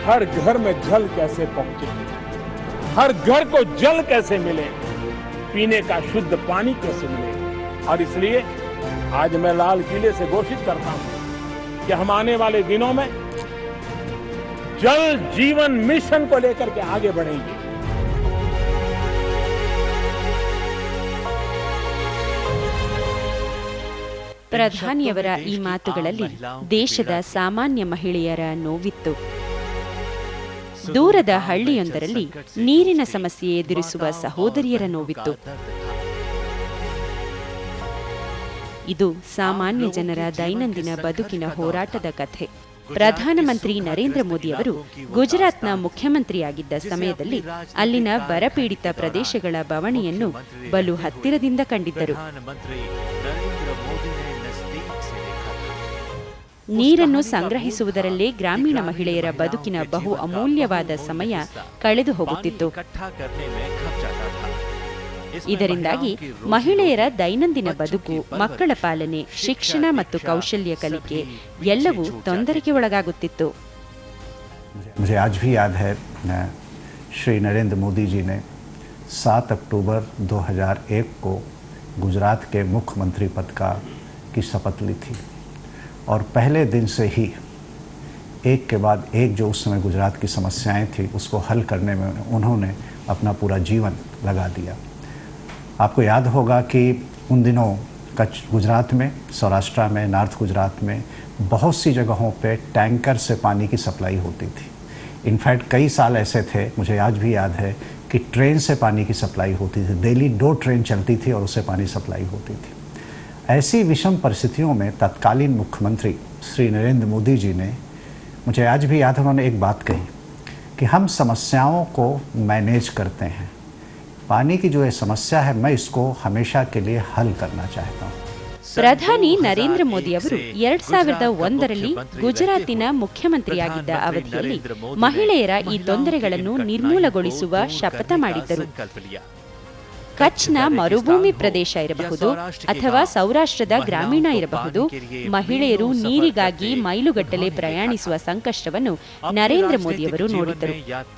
हर घर में जल कैसे पहुंचे, हर घर को जल कैसे मिले, पीने का शुद्ध पानी कैसे मिले। और इसलिए आज मैं लाल किले से घोषित करता हूं कि हम आने वाले दिनों में जल जीवन मिशन को लेकर के आगे बढ़ेंगे। ಪ್ರಧಾನಿಯವರ ಈ ಮಾತುಗಳಲ್ಲಿ ದೇಶದ ಸಾಮಾನ್ಯ ಮಹಿಳೆಯರ ನೋವಿತ್ತು. ದೂರದ ಹಳ್ಳಿಯೊಂದರಲ್ಲಿ ನೀರಿನ ಸಮಸ್ಯೆ ಎದುರಿಸುವ ಸಹೋದರಿಯರ ನೋವಿತ್ತು. ಇದು ಸಾಮಾನ್ಯ ಜನರ ದೈನಂದಿನ ಬದುಕಿನ ಹೋರಾಟದ ಕಥೆ. ಪ್ರಧಾನಮಂತ್ರಿ ನರೇಂದ್ರ ಮೋದಿ ಅವರು ಗುಜರಾತ್ನ ಮುಖ್ಯಮಂತ್ರಿಯಾಗಿದ್ದ ಸಮಯದಲ್ಲಿ ಅಲ್ಲಿನ ಬರಪೀಡಿತ ಪ್ರದೇಶಗಳ ಬವಣೆಯನ್ನು ಬಲು ಹತ್ತಿರದಿಂದ ಕಂಡಿದ್ದರು. ನೀರನ್ನು ಸಂಗ್ರಹಿಸುವುದರಲ್ಲೇ ಗ್ರಾಮೀಣ ಮಹಿಳೆಯರ ಬದುಕಿನ ಬಹು ಅಮೂಲ್ಯವಾದ ಸಮಯ ಕಳೆದು ಹೋಗುತ್ತಿತ್ತು. ಇದರಿಂದಾಗಿ ಮಹಿಳೆಯರ ದೈನಂದಿನ ಬದುಕು, ಮಕ್ಕಳ ಪಾಲನೆ, ಶಿಕ್ಷಣ ಮತ್ತು ಕೌಶಲ್ಯ ಕಲಿಕೆ ಎಲ್ಲವೂ ತೊಂದರೆಗೆ ಒಳಗಾಗುತ್ತಿತ್ತು. मुझे आज भी याद है श्री नरेंद्र मोदी जी ने 7 अक्टूबर 2001 को गुजरात के मुख्यमंत्री पद की शपथ ली थी और पहले दिन से ही एक के बाद एक जो उस समय गुजरात की समस्याएं थी उसको हल करने में उन्होंने अपना पूरा जीवन लगा दिया। आपको याद होगा कि उन दिनों कच्छ गुजरात में, सौराष्ट्र में, नॉर्थ गुजरात में बहुत सी जगहों पे टैंकर से पानी की सप्लाई होती थी। इनफैक्ट कई साल ऐसे थे, मुझे आज भी याद है, कि ट्रेन से पानी की सप्लाई होती थी। डेली 2 ट्रेन चलती थी और उससे पानी सप्लाई होती थी। ऐसी विषम परिस्थितियों में तत्कालीन मुख्यमंत्री श्री नरेंद्र मोदी जी ने, मुझे आज भी याद है, उन्होंने एक बात कही कि हम समस्याओं को मैनेज करते हैं, पानी की जो ये समस्या है मैं इसको हमेशा के लिए हल करना चाहता हूँ। ಪ್ರಧಾನಿ ನರೇಂದ್ರ ಮೋದಿ ಅವರು 2001ರಲ್ಲಿ ಗುಜರಾತಿನ ಮುಖ್ಯಮಂತ್ರಿಯಾಗಿದ್ದ ಅವಧಿಯಲ್ಲಿ ಮಹಿಳೆಯರ ಈ ತೊಂದರೆಗಳನ್ನು ನಿರ್ಮೂಲಗೊಳಿಸುವ ಶಪಥ ಮಾಡಿದ್ದರು. ಕಚ್ನ ಮರುಭೂಮಿ ಪ್ರದೇಶ ಇರಬಹುದು ಅಥವಾ ಸೌರಾಷ್ಟ್ರದ ಗ್ರಾಮೀಣ ಇರಬಹುದು, ಮಹಿಳೆಯರು ನೀರಿಗಾಗಿ ಮೈಲುಗಟ್ಟಲೆ ಪ್ರಯಾಣಿಸುವ ಸಂಕಷ್ಟವನ್ನು ನರೇಂದ್ರ ಮೋದಿಯವರು ನೋಡಿದ್ದರು.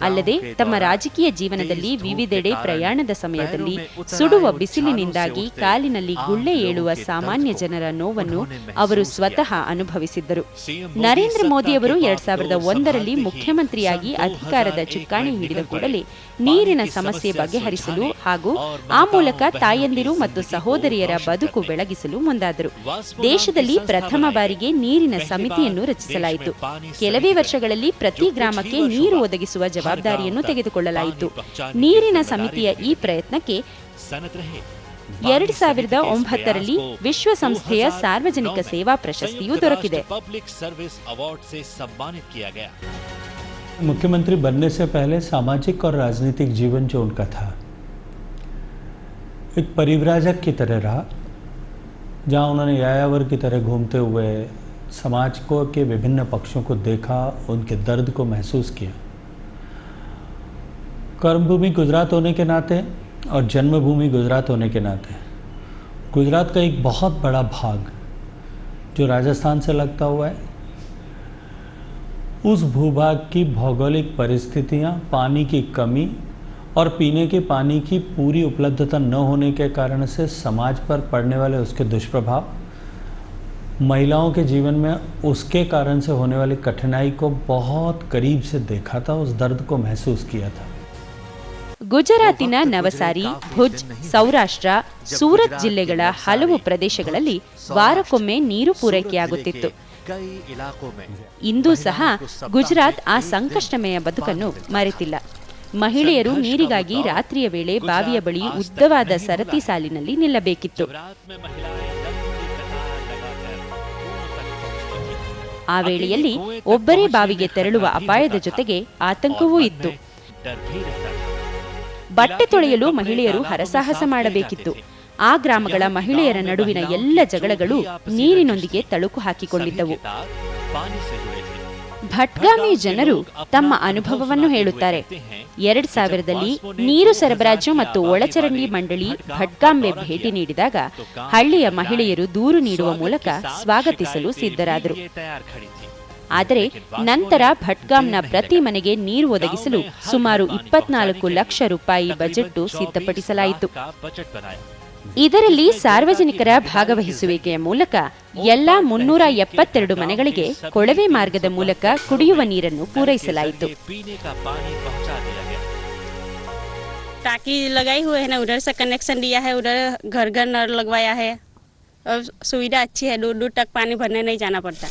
ಅಲ್ಲದೆ ತಮ್ಮ ರಾಜಕೀಯ ಜೀವನದಲ್ಲಿ ವಿವಿಧೆಡೆ ಪ್ರಯಾಣದ ಸಮಯದಲ್ಲಿ ಸುಡುವ ಬಿಸಿಲಿನಿಂದಾಗಿ ಕಾಲಿನಲ್ಲಿ ಗುಳ್ಳೆ ಏಳುವ ಸಾಮಾನ್ಯ ಜನರ ನೋವನ್ನು ಅವರು ಸ್ವತಃ ಅನುಭವಿಸಿದ್ದರು. ನರೇಂದ್ರ ಮೋದಿಯವರು 2001ರಲ್ಲಿ ಮುಖ್ಯಮಂತ್ರಿಯಾಗಿ ಅಧಿಕಾರದ ಚುಕ್ಕಾಣಿ ಹಿಡಿದ ಕೂಡಲೇ ನೀರಿನ ಸಮಸ್ಯೆ ಬಗೆಹರಿಸಲು ಹಾಗೂ ಆ ಮೂಲಕ ತಾಯಂದಿರು ಮತ್ತು ಸಹೋದರಿಯರ ಬದುಕು ಬೆಳಗಿಸಲು ಮುಂದಾದರು. ದೇಶದಲ್ಲಿ ಪ್ರಥಮ ಬಾರಿಗೆ ನೀರಿನ ಸಮಿತಿಯನ್ನು ರಚಿಸಲಾಯಿತು. ಕೆಲವೇ ವರ್ಷಗಳಲ್ಲಿ ಪ್ರತಿ ಗ್ರಾಮಕ್ಕೆ ನೀರು ಒದಗಿಸುವ ಜವಾಬ್ದಾರಿಯನ್ನು ತೆಗೆದುಕೊಳ್ಳಲಾಯಿತು. ನೀರಿನ ಸಮಿತಿಯ ಈ ಪ್ರಯತ್ನಕ್ಕೆ 2009ರಲ್ಲಿ ವಿಶ್ವಸಂಸ್ಥೆಯ ಸಾರ್ವಜನಿಕ ಸೇವಾ ಪ್ರಶಸ್ತಿಯೂ ದೊರಕಿದೆ. मुख्यमंत्री बनने से पहले सामाजिक और राजनीतिक जीवन जो उनका था एक परिव्राजक की तरह रहा, जहां उन्होंने यायावर की तरह घूमते हुए समाज के विभिन्न पक्षों को देखा, उनके दर्द को महसूस किया। कर्मभूमि गुजरात होने के नाते और जन्मभूमि गुजरात होने के नाते गुजरात का एक बहुत बड़ा भाग जो राजस्थान से लगता हुआ है, उस भूभाग की भौगोलिक परिस्थितियां, पानी की कमी और पीने के पानी की पूरी उपलब्धता न होने के कारण से समाज पर पड़ने वाले उसके दुष्प्रभाव, महिलाओं के जीवन में उसके कारण से होने वाली कठिनाई को बहुत करीब से देखा था, उस दर्द को महसूस किया था। ಗುಜರಾತಿನ ನವಸಾರಿ, ಭುಜ್, ಸೌರಾಷ್ಟ್ರ, ಸೂರತ್ ಜಿಲ್ಲೆಗಳ ಹಲವು ಪ್ರದೇಶಗಳಲ್ಲಿ ವಾರಕ್ಕೊಮ್ಮೆ ನೀರು ಪೂರೈಕೆಯಾಗುತ್ತಿತ್ತು. ಇಂದೂ ಸಹ ಗುಜರಾತ್ ಆ ಸಂಕಷ್ಟಮಯ ಬದುಕನ್ನು ಮರೆತಿಲ್ಲ. ಮಹಿಳೆಯರು ನೀರಿಗಾಗಿ ರಾತ್ರಿಯ ವೇಳೆ ಬಾವಿಯ ಬಳಿ ಉದ್ದವಾದ ಸರತಿ ಸಾಲಿನಲ್ಲಿ ನಿಲ್ಲಬೇಕಿತ್ತು. ಆ ವೇಳೆಯಲ್ಲಿ ಒಬ್ಬರೇ ಬಾವಿಗೆ ತೆರಳುವ ಅಪಾಯದ ಜೊತೆಗೆ ಆತಂಕವೂ ಇತ್ತು. ಬಟ್ಟೆ ತೊಳೆಯಲು ಮಹಿಳೆಯರು ಹರಸಾಹಸ ಮಾಡಬೇಕಿತ್ತು. ಆ ಗ್ರಾಮಗಳ ಮಹಿಳೆಯರ ನಡುವಿನ ಎಲ್ಲ ಜಗಳಗಳು ನೀರಿನೊಂದಿಗೆ ತಳುಕು ಹಾಕಿಕೊಂಡಿದ್ದವು. ಭಟ್ಗಾಮಿ ಜನರು ತಮ್ಮ ಅನುಭವವನ್ನು ಹೇಳುತ್ತಾರೆ. 2000ರಲ್ಲಿ ನೀರು ಸರಬರಾಜು ಮತ್ತು ಒಳಚರಂಡಿ ಮಂಡಳಿ ಭಟ್ಗಾಂಗೆ ಭೇಟಿ ನೀಡಿದಾಗ ಹಳ್ಳಿಯ ಮಹಿಳೆಯರು ದೂರು ನೀಡುವ ಮೂಲಕ ಸ್ವಾಗತಿಸಲು ಸಿದ್ಧರಾದರು. ಆದರೆ ನಂತರ ಭಟ್ಗಾಂನ ಪ್ರತಿ ಮನೆಗೆ ನೀರು ಒದಗಿಸಲು ಸುಮಾರು 24 ಲಕ್ಷ ರೂಪಾಯಿ ಬಜೆಟ್ ಸಿದ್ಧಪಡಿಸಲಾಯಿತು. ಇದರಲ್ಲಿ ಸಾರ್ವಜನಿಕರ ಭಾಗವಹಿಸುವಿಕೆಯ ಮೂಲಕ ಎಲ್ಲಾ 372 ಮನೆಗಳಿಗೆ ಕೊಳವೆ ಮಾರ್ಗದ ಮೂಲಕ ಕುಡಿಯುವ ನೀರನ್ನು ಪೂರೈಸಲಾಯಿತು. टाकी लगाई हुए है ना, उधर से कनेक्शन लिया है, उधर घर घर नल लगवाया है और सुविधा अच्छी है, दूर दूर तक पानी भरने नहीं जाना पड़ता.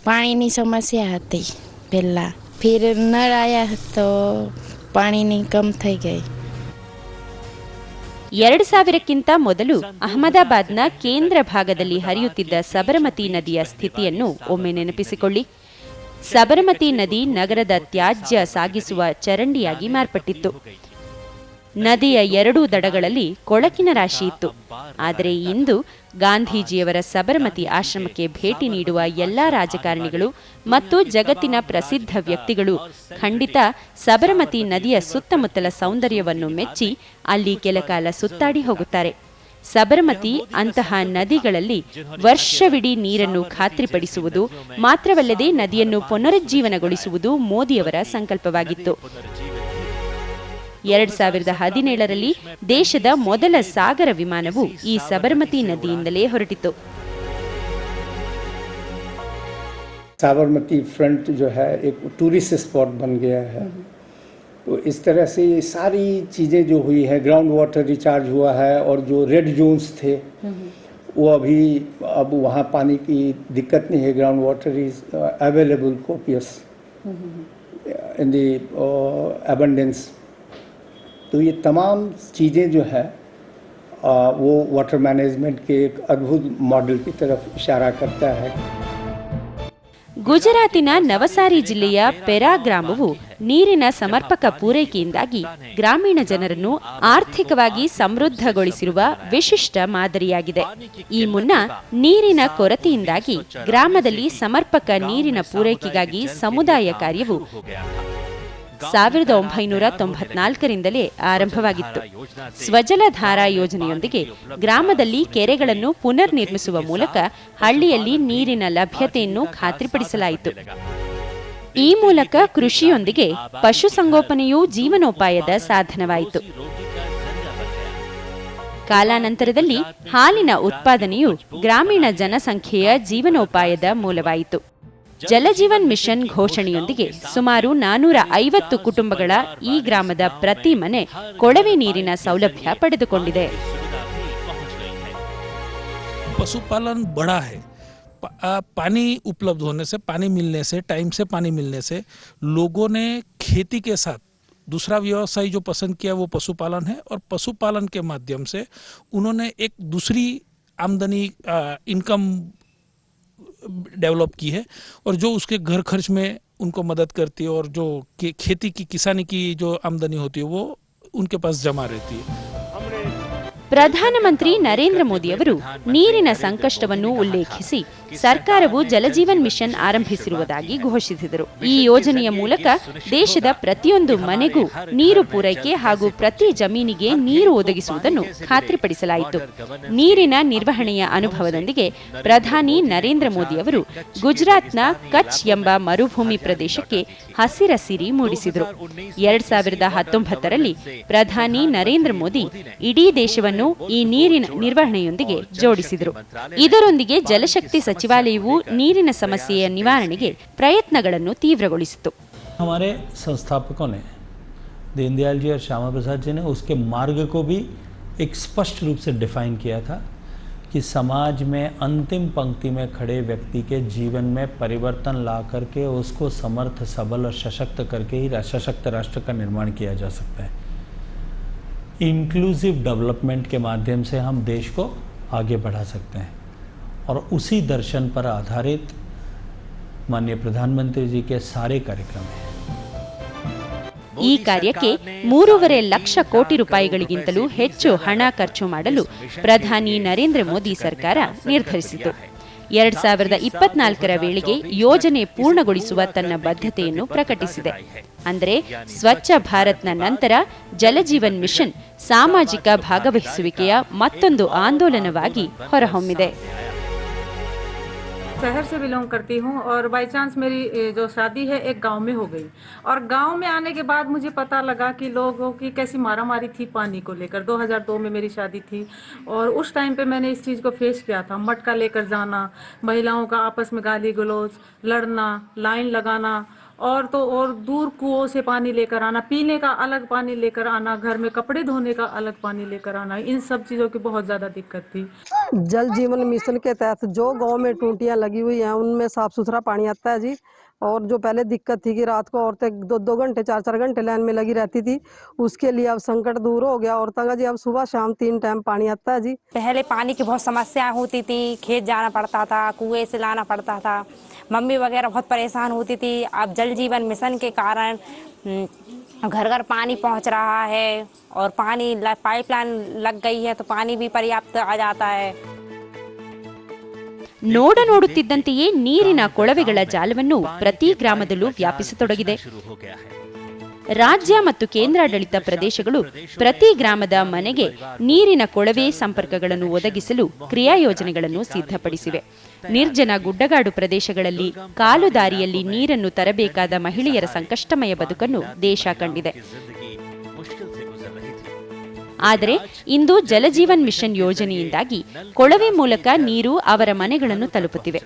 પાણીની સમસ્યા હતી પહેલાં, ફિર નળ આયા તો પાણીની કમ થઈ ગઈ. 2000ಕ್ಕಿಂತ ಮೊದಲು ಅಹಮದಾಬಾದ್ನ ಕೇಂದ್ರ ಭಾಗದಲ್ಲಿ ಹರಿಯುತ್ತಿದ್ದ ಸಬರಮತಿ ನದಿಯ ಸ್ಥಿತಿಯನ್ನು ಒಮ್ಮೆ ನೆನಪಿಸಿಕೊಳ್ಳಿ. ಸಬರಮತಿ ನದಿ ನಗರದ ತ್ಯಾಜ್ಯ ಸಾಗಿಸುವ ಚರಂಡಿಯಾಗಿ ಮಾರ್ಪಟ್ಟಿತ್ತು. ನದಿಯ ಎರಡೂ ದಡಗಳಲ್ಲಿ ಕೊಳಕಿನ ರಾಶಿ ಇತ್ತು. ಆದರೆ ಇಂದು ಗಾಂಧೀಜಿಯವರ ಸಬರಮತಿ ಆಶ್ರಮಕ್ಕೆ ಭೇಟಿ ನೀಡುವ ಎಲ್ಲಾ ರಾಜಕಾರಣಿಗಳು ಮತ್ತು ಜಗತ್ತಿನ ಪ್ರಸಿದ್ಧ ವ್ಯಕ್ತಿಗಳು ಖಂಡಿತ ಸಬರಮತಿ ನದಿಯ ಸುತ್ತಮುತ್ತಲ ಸೌಂದರ್ಯವನ್ನು ಮೆಚ್ಚಿ ಅಲ್ಲಿ ಕೆಲಕಾಲ ಸುತ್ತಾಡಿ ಹೋಗುತ್ತಾರೆ. ಸಬರಮತಿ ಅಂತಹ ನದಿಗಳಲ್ಲಿ ವರ್ಷವಿಡೀ ನೀರನ್ನು ಖಾತ್ರಿಪಡಿಸುವುದು ಮಾತ್ರವಲ್ಲದೆ ನದಿಯನ್ನು ಪುನರುಜ್ಜೀವನಗೊಳಿಸುವುದು ಮೋದಿಯವರ ಸಂಕಲ್ಪವಾಗಿತ್ತು. 2017ರಲ್ಲಿ ದೇಶದ ಮೊದಲ ಸಾಗರ ವಿಮಾನವು ಈ ಸಬರಮತಿ ನದಿಯಿಂದಲೇ ಹೊರಟಿತು. साबरमती फ्रंट जो है एक टूरिस्ट स्पॉट बन गया है. तो इस तरह से सारी चीज़ें जो हुई हैं, ग्राउंड वाटर रिचार्ज हुआ है और जो रेड जोन्स थे वो अभी अब वहाँ पानी की दिक्कत नहीं है. Ground water is available copious in the abundance. तो ये तमाम चीज़ें जो है वो वाटर मैनेजमेंट के एक अद्भुत मॉडल की तरफ इशारा करता है. ಗುಜರಾತಿನ ನವಸಾರಿ ಜಿಲ್ಲೆಯ ಪೆರಾ ಗ್ರಾಮವು ನೀರಿನ ಸಮರ್ಪಕ ಪೂರೈಕೆಯಿಂದಾಗಿ ಗ್ರಾಮೀಣ ಜನರನ್ನು ಆರ್ಥಿಕವಾಗಿ ಸಮೃದ್ಧಗೊಳಿಸಿರುವ ವಿಶಿಷ್ಟ ಮಾದರಿಯಾಗಿದೆ. ಈ ಮುನ್ನ ನೀರಿನ ಕೊರತೆಯಿಂದಾಗಿ ಗ್ರಾಮದಲ್ಲಿ ಸಮರ್ಪಕ ನೀರಿನ ಪೂರೈಕೆಗಾಗಿ ಸಮುದಾಯ ಕಾರ್ಯವು 1994ರಿಂದಲೇ ಆರಂಭವಾಗಿತ್ತು. ಸ್ವಜಲಧಾರಾ ಯೋಜನೆಯೊಂದಿಗೆ ಗ್ರಾಮದಲ್ಲಿ ಕೆರೆಗಳನ್ನು ಪುನರ್ ನಿರ್ಮಿಸುವ ಮೂಲಕ ಹಳ್ಳಿಯಲ್ಲಿ ನೀರಿನ ಲಭ್ಯತೆಯನ್ನು ಖಾತ್ರಿಪಡಿಸಲಾಯಿತು. ಈ ಮೂಲಕ ಕೃಷಿಯೊಂದಿಗೆ ಪಶುಸಂಗೋಪನೆಯೂ ಜೀವನೋಪಾಯದ ಸಾಧನವಾಯಿತು. ಕಾಲಾನಂತರದಲ್ಲಿ ಹಾಲಿನ ಉತ್ಪಾದನೆಯು ಗ್ರಾಮೀಣ ಜನಸಂಖ್ಯೆಯ ಜೀವನೋಪಾಯದ ಮೂಲವಾಯಿತು. ಜಲಜೀವನ್ ಮಿಷನ್ ಘೋಷಣೆಯೊಂದಿಗೆ ಸುಮಾರು 450 ಕುಟುಂಬಗಳ ಈ ಗ್ರಾಮದ ಪ್ರತಿ ಮನೆ ಕೊಳವೆ ನೀರಿನ ಸೌಲಭ್ಯ ಪಡೆದುಕೊಂಡಿದೆ. पशुपालन बड़ा है. पानी उपलब्ध होने से, पानी मिलने से, टाइम से पानी मिलने से लोगों ने खेती के साथ दूसरा व्यवसाय जो पसंद किया वो पशुपालन है. और पशुपालन के माध्यम से उन्होंने एक दूसरी आमदनी इनकम डेवलप की है और जो उसके घर खर्च में उनको मदद करती है और जो खेती की किसानी की जो आमदनी होती है वो उनके पास जमा रहती है. ಪ್ರಧಾನಮಂತ್ರಿ ನರೇಂದ್ರ ಮೋದಿಯವರು ನೀರಿನ ಸಂಕಷ್ಟವನ್ನು ಉಲ್ಲೇಖಿಸಿ ಸರ್ಕಾರವು ಜಲಜೀವನ್ ಮಿಷನ್ ಆರಂಭಿಸಿರುವುದಾಗಿ ಘೋಷಿಸಿದರು. ಈ ಯೋಜನೆಯ ಮೂಲಕ ದೇಶದ ಪ್ರತಿಯೊಂದು ಮನೆಗೂ ನೀರು ಪೂರೈಕೆ ಹಾಗೂ ಪ್ರತಿ ಜಮೀನಿಗೆ ನೀರು ಒದಗಿಸುವುದನ್ನು ಖಾತ್ರಿಪಡಿಸಲಾಯಿತು. ನೀರಿನ ನಿರ್ವಹಣೆಯ ಅನುಭವದೊಂದಿಗೆ ಪ್ರಧಾನಿ ನರೇಂದ್ರ ಮೋದಿಯವರು ಗುಜರಾತ್ನ ಕಚ್ ಎಂಬ ಮರುಭೂಮಿ ಪ್ರದೇಶಕ್ಕೆ ಹಸಿರಸಿರಿ ಮೂಡಿಸಿದರು. 2019ರಲ್ಲಿ ಪ್ರಧಾನಿ ನರೇಂದ್ರ ಮೋದಿ ಇಡೀ ದೇಶವನ್ನು ಈ ನೀರಿನ ನಿರ್ವಹಣೆಯೊಂದಿಗೆ ಜೋಡಿಸಿದರು. ಇದರೊಂದಿಗೆ ಜಲಶಕ್ತಿ ಸಚಿವಾಲಯವು ನೀರಿನ ಸಮಸ್ಯೆಯ ನಿವಾರಣೆಗೆ ಪ್ರಯತ್ನಗಳನ್ನು ತೀವ್ರಗೊಳಿಸಿತು. हमारे संस्थापकों ने, दीनदयाल जी और श्यामा प्रसाद जी ने उसके मार्ग को भी एक स्पष्ट रूप से डिफाइन किया था कि समाज में अंतिम पंक्ति में खड़े व्यक्ति के जीवन में परिवर्तन ला करके उसको समर्थ, सबल और सशक्त करके ही सशक्त राष्ट्र का निर्माण किया जा सकता है. इंक्लूसिव डेवलपमेंट के माध्यम से हम देश को आगे बढ़ा सकते हैं और उसी दर्शन पर आधारित माननीय प्रधानमंत्री जी के सारे कार्यक्रम हैं. ಈ ಕಾರ್ಯಕ್ಕೆ 3.5 ಲಕ್ಷ ಕೋಟಿ ರೂಪಾಯಿಗಳಿಗಿಂತಲೂ ಹೆಚ್ಚು ಹಣ ಖರ್ಚು ಮಾಡಲು ಪ್ರಧಾನಿ ನರೇಂದ್ರ ಮೋದಿ ಸರ್ಕಾರ ನಿರ್ಧರಿಸಿತು. 2024ರ ವೇಳೆಗೆ ಯೋಜನೆ ಪೂರ್ಣಗೊಳಿಸುವ ತನ್ನ ಬದ್ಧತೆಯನ್ನು ಪ್ರಕಟಿಸಿದೆ. ಅಂದರೆ ಸ್ವಚ್ಛ ಭಾರತ್ನ ನಂತರ ಜಲಜೀವನ್ ಮಿಷನ್ ಸಾಮಾಜಿಕ ಭಾಗವಹಿಸುವಿಕೆಯ ಮತ್ತೊಂದು ಆಂದೋಲನವಾಗಿ ಹೊರಹೊಮ್ಮಿದೆ. शहर से बिलोंग करती हूँ और बाय चांस मेरी जो शादी है एक गांव में हो गई और गांव में आने के बाद मुझे पता लगा कि लोगों की कैसी मारामारी थी पानी को लेकर। 2002 में मेरी शादी थी और उस टाइम पे मैंने इस चीज़ को फेस किया था। मटका लेकर जाना, महिलाओं का आपस में गाली गलौज, लड़ना, लाइन लगाना और दूर कुओं से पानी लेकर आना, पीने का अलग पानी लेकर आना, घर में कपड़े धोने का अलग पानी लेकर आना, इन सब चीज़ों की बहुत ज़्यादा दिक्कत थी। जल जीवन मिशन के तहत जो गांव में टूटियां लगी हुई हैं उनमें साफ सुथरा पानी आता है जी। और जो पहले दिक्कत थी कि रात को औरतें 2-2 घंटे 4-4 घंटे लाइन में लगी रहती थी, उसके लिए अब संकट दूर हो गया। औरतों का जी अब सुबह शाम 3 टाइम पानी आता है जी। पहले पानी की बहुत समस्या होती थी, खेत जाना पड़ता था, कुएं से लाना पड़ता था, मम्मी वगैरह बहुत परेशान होती थी। अब जल जीवन मिशन के कारण घर घर पानी पहुंच रहा है और पानी पाइपलाइन लग गई है तो पानी भी पर्याप्त आ जाता है। ನೋಡುತ್ತಿದ್ದಂತೆಯೇ ನೀರಿನ ಕೊಳವೆಗಳ ಜಾಲವನ್ನು ಪ್ರತಿ ಗ್ರಾಮದಲ್ಲೂ ವ್ಯಾಪಿಸತೊಡಗಿದೆ. ರಾಜ್ಯ ಮತ್ತು ಕೇಂದ್ರಾಡಳಿತ ಪ್ರದೇಶಗಳು ಪ್ರತಿ ಗ್ರಾಮದ ಮನೆಗೆ ನೀರಿನ ಕೊಳವೆ ಸಂಪರ್ಕಗಳನ್ನು ಒದಗಿಸಲು ಕ್ರಿಯಾಯೋಜನೆಗಳನ್ನು ಸಿದ್ಧಪಡಿಸಿವೆ. ನಿರ್ಜನ ಗುಡ್ಡಗಾಡು ಪ್ರದೇಶಗಳಲ್ಲಿ ಕಾಲುದಾರಿಯಲ್ಲಿ ನೀರನ್ನು ತರಬೇಕಾದ ಮಹಿಳೆಯರ ಸಂಕಷ್ಟಮಯ ಬದುಕನ್ನು ದೇಶ ಕಂಡಿದೆ. ಆದರೆ ಇಂದು ಜಲಜೀವನ್ ಮಿಷನ್ ಯೋಜನೆಯಿಂದಾಗಿ ಕೊಳವೆ ಮೂಲಕ ನೀರು ಅವರ ಮನೆಗಳನ್ನು ತಲುಪುತ್ತಿವೆ.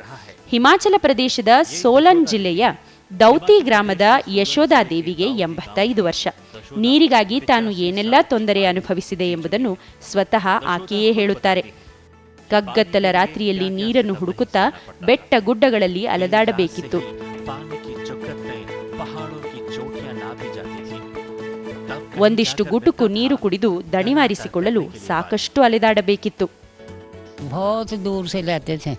ಹಿಮಾಚಲ ಪ್ರದೇಶದ ಸೋಲನ್ ಜಿಲ್ಲೆಯ ದೌತಿ ಗ್ರಾಮದ ಯಶೋಧಾದೇವಿಗೆ 85 ವರ್ಷ. ನೀರಿಗಾಗಿ ತಾನು ಏನೆಲ್ಲ ತೊಂದರೆ ಅನುಭವಿಸಿದೆ ಎಂಬುದನ್ನು ಸ್ವತಃ ಆಕೆಯೇ ಹೇಳುತ್ತಾರೆ. ಕಗ್ಗತ್ತಲ ರಾತ್ರಿಯಲ್ಲಿ ನೀರನ್ನು ಹುಡುಕುತ್ತಾ ಬೆಟ್ಟ ಗುಡ್ಡಗಳಲ್ಲಿ ಅಲೆದಾಡಬೇಕಿತ್ತು. ಒಂದಿಷ್ಟು ಗುಟುಕು ನೀರು ಕುಡಿದು ದಣಿವಾರಿಸಿಕೊಳ್ಳಲು ಸಾಕಷ್ಟು ಅಲೆದಾಡಬೇಕಿತ್ತು. बहुत दूर से लेते थे,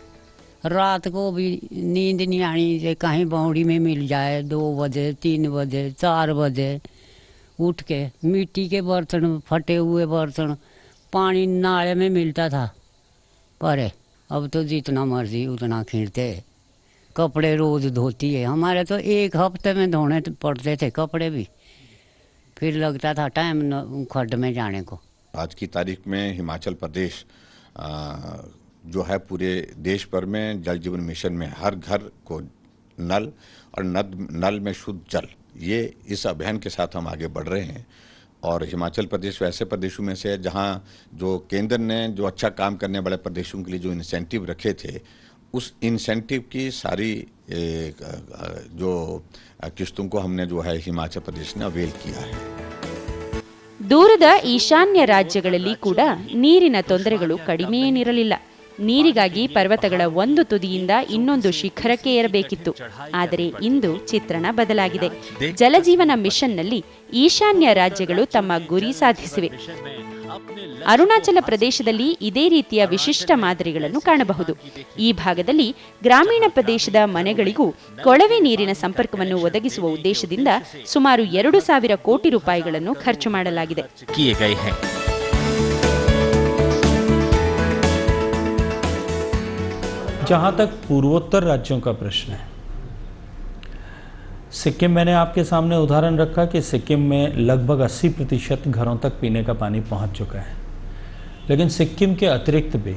रात को भी नींद नहीं आनी, कहीं बावड़ी में मिल जाए 2 बजे 3 बजे 4 बजे उठ के मिट्टी के बर्तन, फटे हुए बर्तन, पानी नाले में मिलता था। पर अब तो जितना मर्जी उतना खींचते, कपड़े रोज धोती है। हमारे तो 1 हफ्ते में धोने पड़ते थे कपड़े भी, फिर लगता था टाइम खड्ड में जाने को। आज की तारीख में हिमाचल प्रदेश जो है पूरे देश भर में जल जीवन मिशन में हर घर को नल और नल में शुद्ध जल, ये इस अभियान के साथ हम आगे बढ़ रहे हैं। और हिमाचल प्रदेश वैसे प्रदेशों में से है जहाँ जो केंद्र ने जो अच्छा काम करने वाले प्रदेशों के लिए जो इंसेंटिव रखे थे, उस इंसेंटिव की सारी जो किस्तों को हमने जो है हिमाचल प्रदेश ने अवेल किया है। ದೂರದ ಈಶಾನ್ಯ ರಾಜ್ಯಗಳಲ್ಲಿ ಕೂಡ ನೀರಿನ ತೊಂದರೆಗಳು ಕಡಿಮೆಯೇನಿರಲಿಲ್ಲ. ನೀರಿಗಾಗಿ ಪರ್ವತಗಳ ಒಂದು ತುದಿಯಿಂದ ಇನ್ನೊಂದು ಶಿಖರಕ್ಕೆ ಏರಬೇಕಿತ್ತು. ಆದರೆ ಇಂದು ಚಿತ್ರಣ ಬದಲಾಗಿದೆ. ಜಲಜೀವನ ಮಿಷನ್ನಲ್ಲಿ ಈಶಾನ್ಯ ರಾಜ್ಯಗಳು ತಮ್ಮ ಗುರಿ ಸಾಧಿಸಿವೆ. ಅರುಣಾಚಲ ಪ್ರದೇಶದಲ್ಲಿ ಇದೇ ರೀತಿಯ ವಿಶಿಷ್ಟ ಮಾದರಿಗಳನ್ನು ಕಾಣಬಹುದು. ಈ ಭಾಗದಲ್ಲಿ ಗ್ರಾಮೀಣ ಪ್ರದೇಶದ ಮನೆಗಳಿಗೂ ಕೊಳವೆ ನೀರಿನ ಸಂಪರ್ಕವನ್ನು ಒದಗಿಸುವ ಉದ್ದೇಶದಿಂದ ಸುಮಾರು 2,000 ಕೋಟಿ ರೂಪಾಯಿಗಳನ್ನು ಖರ್ಚು ಮಾಡಲಾಗಿದೆ. जहां तक पूर्वोत्तर राज्यों का प्रश्न है, सिक्किम मैंने आपके सामने उदाहरण रखा कि सिक्किम में लगभग 80% घरों तक पीने का पानी पहुंच चुका है। लेकिन सिक्किम के अतिरिक्त भी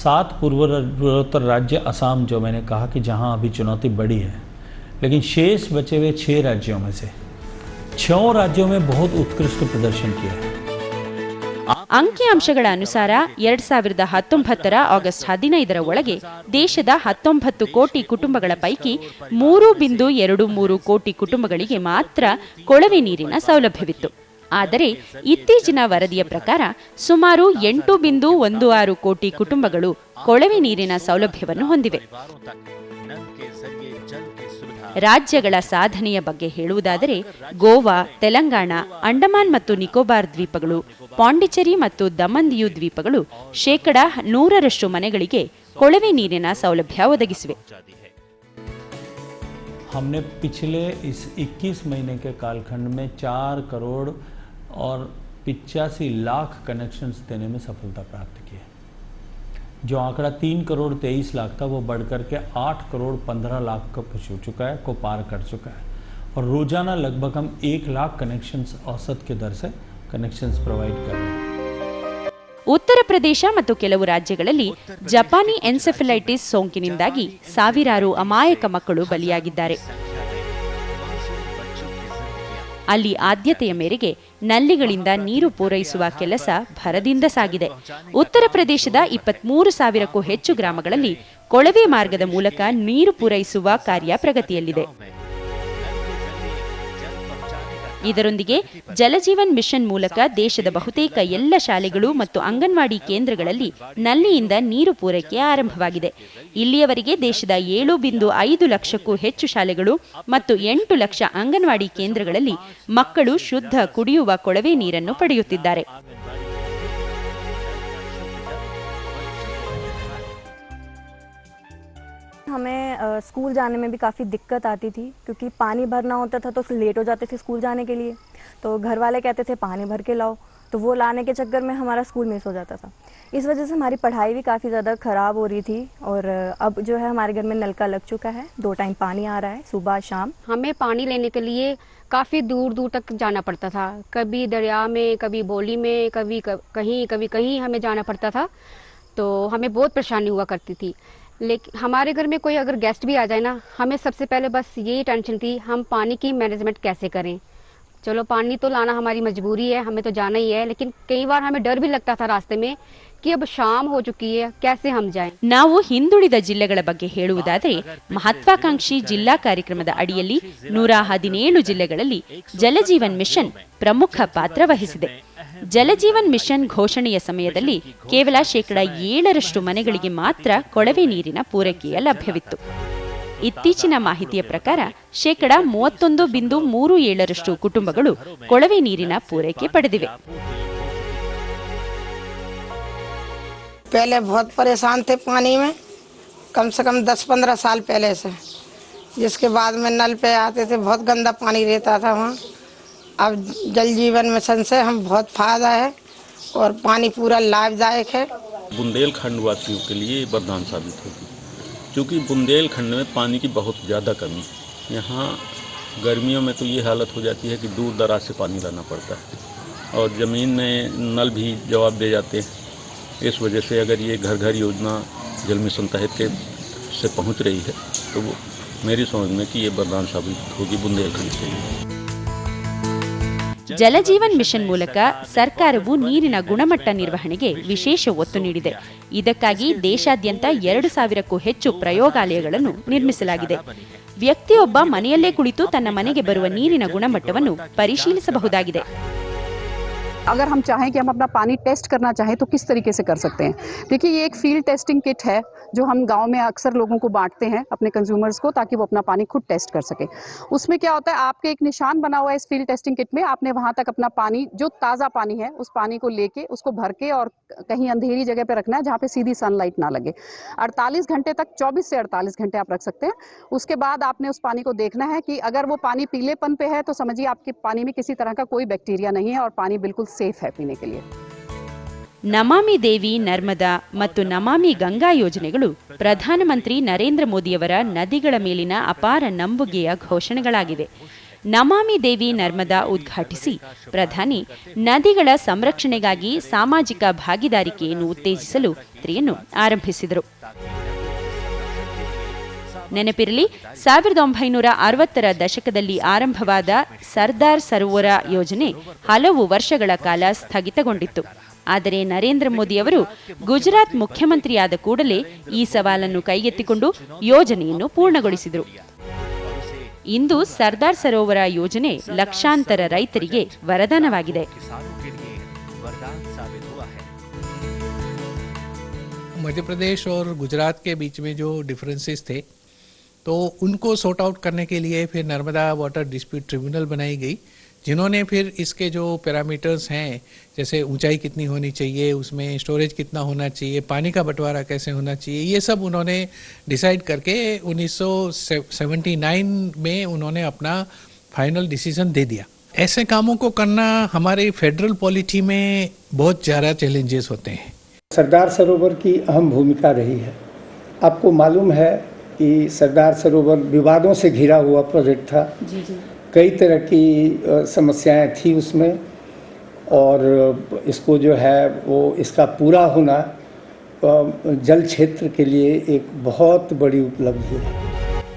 7 पूर्वोत्तर राज्य, असम जो मैंने कहा कि जहां अभी चुनौती बड़ी है, लेकिन शेष बचे हुए 6 राज्यों में से 6 राज्यों में बहुत उत्कृष्ट प्रदर्शन किया है. ಅಂಕಿಅಂಶಗಳ ಅನುಸಾರ 2019ರ ಆಗಸ್ಟ್ 15ರ ಒಳಗೆ ದೇಶದ 19 ಕೋಟಿ ಕುಟುಂಬಗಳ ಪೈಕಿ 3.23 ಕೋಟಿ ಕುಟುಂಬಗಳಿಗೆ ಮಾತ್ರ ಕೊಳವೆ ನೀರಿನ ಸೌಲಭ್ಯವಿತ್ತು. ಆದರೆ ಇತ್ತೀಚಿನ ವರದಿಯ ಪ್ರಕಾರ ಸುಮಾರು 8.16 ಕೋಟಿ ಕುಟುಂಬಗಳು ಕೊಳವೆ ನೀರಿನ ಸೌಲಭ್ಯವನ್ನು ಹೊಂದಿವೆ. ರಾಜ್ಯಗಳ ಸಾಧನೆಯ ಬಗ್ಗೆ ಹೇಳುವುದಾದರೆ ಗೋವಾ, ತೆಲಂಗಾಣ, ಅಂಡಮಾನ್ ಮತ್ತು ನಿಕೋಬಾರ್ ದ್ವೀಪಗಳು, ಪಾಂಡಿಚೇರಿ ಮತ್ತು ದಮನ್ ದಿಯು ದ್ವೀಪಗಳು 100% ಮನೆಗಳಿಗೆ ಕೊಳವೆ ನೀರಿನ ಸೌಲಭ್ಯ ಒದಗಿಸಿವೆ. हमने पिछले इस 21 महीने के कालखंड में 4 करोड़ और 85 लाख कनेक्शंस देने में सफलता प्राप्त की है. जो आंकड़ा 3 करोड़ 23 लाख था वो बढ़कर के 8 करोड़ 15 लाख को छू चुका है, को पार कर चुका है. और रोजाना लगभग हम 1 लाख कनेक्शंस औसत के दर से कनेक्शंस प्रोवाइड कर रहे हैं. ಉತ್ತರ ಪ್ರದೇಶ ಮತ್ತು ಕೆಲವು ರಾಜ್ಯಗಳಲ್ಲಿ ಜಪಾನಿ ಎನ್ಸೆಫಲೈಟಿಸ್ ಸೋಂಕಿನಿಂದಾಗಿ ಸಾವಿರಾರು ಅಮಾಯಕ ಮಕ್ಕಳು ಬಲಿಯಾಗಿದ್ದಾರೆ. ಅಲ್ಲಿ ಆದ್ಯತೆಯ ಮೇರೆಗೆ ನಲ್ಲಿಗಳಿಂದ ನೀರು ಪೂರೈಸುವ ಕೆಲಸ ಭರದಿಂದ ಸಾಗಿದೆ. ಉತ್ತರ ಪ್ರದೇಶದ 23,000ಕ್ಕೂ ಹೆಚ್ಚು ಗ್ರಾಮಗಳಲ್ಲಿ ಕೊಳವೆ ಮಾರ್ಗದ ಮೂಲಕ ನೀರು ಪೂರೈಸುವ ಕಾರ್ಯ ಪ್ರಗತಿಯಲ್ಲಿದೆ. ಇದರೊಂದಿಗೆ ಜಲಜೀವನ್ ಮಿಷನ್ ಮೂಲಕ ದೇಶದ ಬಹುತೇಕ ಎಲ್ಲ ಶಾಲೆಗಳು ಮತ್ತು ಅಂಗನವಾಡಿ ಕೇಂದ್ರಗಳಲ್ಲಿ ನಲ್ಲಿಯಿಂದ ನೀರು ಪೂರೈಕೆ ಆರಂಭವಾಗಿದೆ. ಇಲ್ಲಿಯವರೆಗೆ ದೇಶದ 7.5 ಲಕ್ಷಕ್ಕೂ ಹೆಚ್ಚು ಶಾಲೆಗಳು ಮತ್ತು 8 ಲಕ್ಷ ಅಂಗನವಾಡಿ ಕೇಂದ್ರಗಳಲ್ಲಿ ಮಕ್ಕಳು ಶುದ್ಧ ಕುಡಿಯುವ ಕೊಳವೆ ನೀರನ್ನು ಪಡೆಯುತ್ತಿದ್ದಾರೆ. हमें स्कूल जाने में भी काफ़ी दिक्कत आती थी क्योंकि पानी भरना होता था तो लेट हो जाते थे स्कूल जाने के लिए, तो घर वाले कहते थे पानी भर के लाओ, तो वो लाने के चक्कर में हमारा स्कूल मिस हो जाता था. इस वजह से हमारी पढ़ाई भी काफ़ी ज़्यादा ख़राब हो रही थी. और अब जो है हमारे घर में नल का लग चुका है, 2 टाइम पानी आ रहा है सुबह शाम. हमें पानी लेने के लिए काफ़ी दूर दूर तक जाना पड़ता था, कभी दरिया में, कभी बोली में, कभी कहीं हमें जाना पड़ता था, तो हमें बहुत परेशानी हुआ करती थी. लेकिन हमारे घर में कोई अगर गेस्ट भी आ जाए ना, हमें सबसे पहले बस यही टेंशन थी हम पानी की मैनेजमेंट कैसे करें. चलो पानी तो लाना हमारी मजबूरी है, हमें तो जाना ही है, लेकिन कई बार हमें डर भी लगता था रास्ते में कि अब शाम हो चुकी है, कैसे हम जाएं. ನಾವು ಹಿಂದುಳಿದ ಜಿಲ್ಲೆಗಳ ಬಗ್ಗೆ ಹೇಳುವುದಾದರೆ ಮಹತ್ವಾಕಾಂಕ್ಷಿ ಜಿಲ್ಲಾ ಕಾರ್ಯಕ್ರಮದ ಅಡಿಯಲ್ಲಿ 117 ಜಿಲ್ಲೆಗಳಲ್ಲಿ ಜಲಜೀವನ್ ಮಿಷನ್ ಪ್ರಮುಖ ಪಾತ್ರ ವಹಿಸಿದೆ. ಜಲಜೀವನ್ ಮಿಷನ್ ಘೋಷಣೆಯ ಸಮಯದಲ್ಲಿ ಕೇವಲ 7% ಮನೆಗಳಿಗೆ ಮಾತ್ರ ಕೊಳವೆ ನೀರಿನ ಪೂರೈಕೆಯ ಲಭ್ಯವಿತ್ತು. ಇತ್ತೀಚಿನ ಮಾಹಿತಿಯ ಪ್ರಕಾರ 31.37% ಕುಟುಂಬಗಳು ಕೊಳವೆ ನೀರಿನ ಪೂರೈಕೆ ಪಡೆದಿವೆ. पहले बहुत परेशान थे पानी में, कम से कम 10-15 साल पहले से, जिसके बाद में नल पे आते थे बहुत गंदा पानी रहता था वहाँ. अब जल जीवन मिशन से हम बहुत फायदा है और पानी पूरा लाभदायक है. बुंदेलखंड वासियों के लिए वरदान साबित होगी, क्योंकि बुंदेलखंड में पानी की बहुत ज़्यादा कमी. यहाँ गर्मियों में तो ये हालत हो जाती है कि दूर दराज से पानी लाना पड़ता है और ज़मीन में नल भी जवाब दे जाते हैं. इस वजह से अगर ये घर घर योजना जल मिशन तहत के से पहुँच रही है तो वो मेरी समझ में कि ये वरदान साबित होगी बुंदेलखंड के लिए. ಜಲಜೀವನ್ ಮಿಷನ್ ಮೂಲಕ ಸರ್ಕಾರವು ನೀರಿನ ಗುಣಮಟ್ಟ ನಿರ್ವಹಣೆಗೆ ವಿಶೇಷ ಒತ್ತು ನೀಡಿದೆ. ಇದಕ್ಕಾಗಿ ದೇಶಾದ್ಯಂತ 2,000ಕ್ಕೂ ಹೆಚ್ಚು ಪ್ರಯೋಗಾಲಯಗಳನ್ನು ನಿರ್ಮಿಸಲಾಗಿದೆ. ವ್ಯಕ್ತಿಯೊಬ್ಬ ಮನೆಯಲ್ಲೇ ಕುಳಿತು ತನ್ನ ಮನೆಗೆ ಬರುವ ನೀರಿನ ಗುಣಮಟ್ಟವನ್ನು ಪರಿಶೀಲಿಸಬಹುದಾಗಿದೆ. अगर हम चाहें कि हम अपना पानी टेस्ट करना चाहें तो किस तरीके से कर सकते हैं. देखिए ये एक फील्ड टेस्टिंग किट है जो हम गांव में अक्सर लोगों को बांटते हैं अपने कंज्यूमर्स को, ताकि वो अपना पानी खुद टेस्ट कर सके. उसमें क्या होता है, आपके एक निशान बना हुआ है इस फील्ड टेस्टिंग किट में. आपने वहां तक अपना पानी जो ताज़ा पानी है उस पानी को लेके उसको भर के और कहीं अंधेरी जगह पे रखना है जहाँ पे सीधी सनलाइट ना लगे. 48 घंटे तक, 24 से 48 घंटे आप रख सकते हैं. उसके बाद आपने उस पानी को देखना है कि अगर वो पानी पीलेपन पे है तो समझिए आपके पानी में किसी तरह का कोई बैक्टीरिया नहीं है और पानी बिल्कुल सेफ है पीने के लिए. ನಮಾಮಿ ದೇವಿ ನರ್ಮದಾ ಮತ್ತು ನಮಾಮಿ ಗಂಗಾ ಯೋಜನೆಗಳು ಪ್ರಧಾನಮಂತ್ರಿ ನರೇಂದ್ರ ಮೋದಿಯವರ ನದಿಗಳ ಮೇಲಿನ ಅಪಾರ ನಂಬುಗೆಯ ಘೋಷಣೆಗಳಾಗಿವೆ. ನಮಾಮಿ ದೇವಿ ನರ್ಮದಾ ಉದ್ಘಾಟಿಸಿ ಪ್ರಧಾನಿ ನದಿಗಳ ಸಂರಕ್ಷಣೆಗಾಗಿ ಸಾಮಾಜಿಕ ಭಾಗಿದಾರಿಕೆಯನ್ನು ಉತ್ತೇಜಿಸಲು ಯಾತ್ರೆಯನ್ನು ಆರಂಭಿಸಿದರು. ನೆನಪಿರಲಿ, 1960ರ ದಶಕದಲ್ಲಿ ಆರಂಭವಾದ ಸರ್ದಾರ್ ಸರೋವರ ಯೋಜನೆ ಹಲವು ವರ್ಷಗಳ ಕಾಲ ಸ್ಥಗಿತಗೊಂಡಿತ್ತು. ಆದರೆ ನರೇಂದ್ರ ಮೋದಿ ಅವರು ಗುಜರಾತ್ ಮುಖ್ಯಮಂತ್ರಿಯಾದ ಕೂಡಲೇ ಈ ಸವಾಲನ್ನು ಕೈಗೆತ್ತಿಕೊಂಡು ಯೋಜನೆಯನ್ನು ಪೂರ್ಣಗೊಳಿಸಿದರು. ಇಂದು ಸರ್ದಾರ್ ಸರೋವರ ಯೋಜನೆ ಲಕ್ಷಾಂತರ ರೈತರಿಗೆ ವರದಾನವಾಗಿದೆ. मध्य प्रदेश और गुजरात के बीच में जो डिफरेंसेस थे तो उनको सॉर्ट आउट करने के लिए फिर नर्मदा वाटर डिस्प्यूट ट्रिब्यूनल बनाई गई, जिन्होंने फिर इसके जो पैरामीटर्स हैं, जैसे ऊंचाई कितनी होनी चाहिए, उसमें स्टोरेज कितना होना चाहिए, पानी का बंटवारा कैसे होना चाहिए, ये सब उन्होंने डिसाइड करके 1979 में उन्होंने अपना फाइनल डिसीजन दे दिया. ऐसे कामों को करना हमारे फेडरल पॉलिटी में बहुत ज़्यादा चैलेंजेस होते हैं. सरदार सरोवर की अहम भूमिका रही है. आपको मालूम है कि सरदार सरोवर विवादों से घिरा हुआ प्रोजेक्ट था. जी. कई तरह की समस्याएं थी उसमें और इसको जो है वो इसका पूरा होना जल क्षेत्र के लिए एक बहुत बड़ी उपलब्धि है।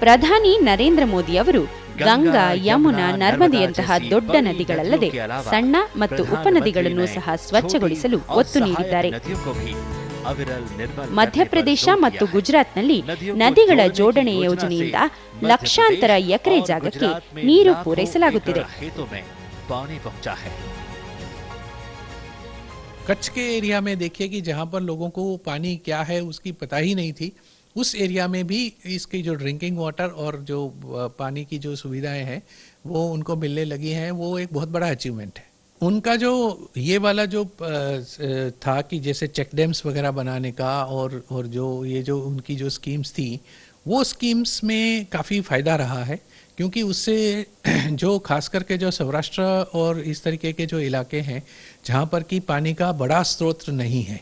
ಪ್ರಧಾನಿ ನರೇಂದ್ರ ಮೋದಿ ಅವರು ಗಂಗಾ, ಯಮುನಾ, ನರ್ಮದೆಯಂತಹ ದೊಡ್ಡ ನದಿಗಳಲ್ಲದೆ ಸಣ್ಣ ಮತ್ತು ಉಪನದಿಗಳನ್ನು ಸಹ ಸ್ವಚ್ಛಗೊಳಿಸಲು ಒತ್ತು ನೀಡಿದ್ದಾರೆ. ಮಧ್ಯಪ್ರದೇಶ ಮತ್ತು ಗುಜರಾತ್ನಲ್ಲಿ ನದಿಗಳ ಜೋಡಣೆ ಯೋಜನೆಯಿಂದ ಲಕ್ಷಾಂತರ ಎಕರೆ ಜಾಗಕ್ಕೆ ನೀರು ಪೂರೈಸಲಾಗುತ್ತಿದೆ. कच्छ के एरिया में देखिए कि जहाँ पर लोगों को पानी क्या है उसकी पता ही नहीं थी, उस एरिया में भी इसकी जो ड्रिंकिंग वाटर और जो पानी की जो सुविधाएं हैं वो उनको मिलने लगी हैं. वो एक बहुत बड़ा अचीवमेंट है. उनका जो ये वाला जो था कि जैसे चेक डैम्स वगैरह बनाने का और जो ये जो उनकी जो स्कीम्स थी वो स्कीम्स में काफ़ी फ़ायदा रहा है, क्योंकि उससे जो खास करके जो सौराष्ट्र और इस तरीके के जो इलाके हैं जहाँ पर कि पानी का बड़ा स्रोत नहीं है,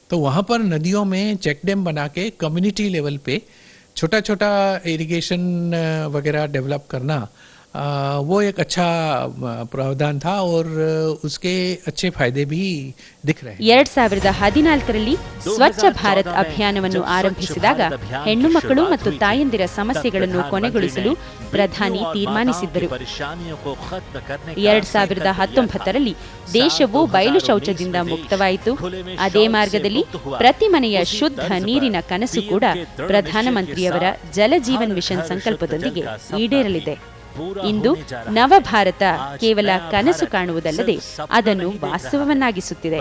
तो वहाँ पर नदियों में चेक डैम बना के कम्युनिटी लेवल पे छोटा छोटा इरिगेशन वगैरह डेवलप करना वो एक अच्छा प्रावधान था और उसके अच्छे फायदे भी दिख रहे हैं. 2014ರಲ್ಲಿ ಸ್ವಚ್ಛ ಭಾರತ್ ಅಭಿಯಾನವನ್ನು ಆರಂಭಿಸಿದಾಗ ಹೆಣ್ಣು ಮಕ್ಕಳು ಮತ್ತು ತಾಯಂದಿರ ಸಮಸ್ಯೆಗಳನ್ನು ಕೊನೆಗೊಳಿಸಲು ಪ್ರಧಾನಿ ತೀರ್ಮಾನಿಸಿದ್ದರು. 2019ರಲ್ಲಿ ದೇಶವು ಬಯಲು ಶೌಚದಿಂದ ಮುಕ್ತವಾಯಿತು. ಅದೇ ಮಾರ್ಗದಲ್ಲಿ ಪ್ರತಿ ಮನೆಯ ಶುದ್ಧ ನೀರಿನ ಕನಸು ಕೂಡ ಪ್ರಧಾನಮಂತ್ರಿಯವರ ಜಲ ಜೀವನ್ ಮಿಷನ್ ಸಂಕಲ್ಪದೊಂದಿಗೆ ಈಡೇರಲಿದೆ. ಇಂದು ನವಭಾರತ ಕೇವಲ ಕನಸು ಕಾಣುವುದಲ್ಲದೆ ಅದನ್ನು ವಾಸ್ತವವನ್ನಾಗಿಸುತ್ತಿದೆ.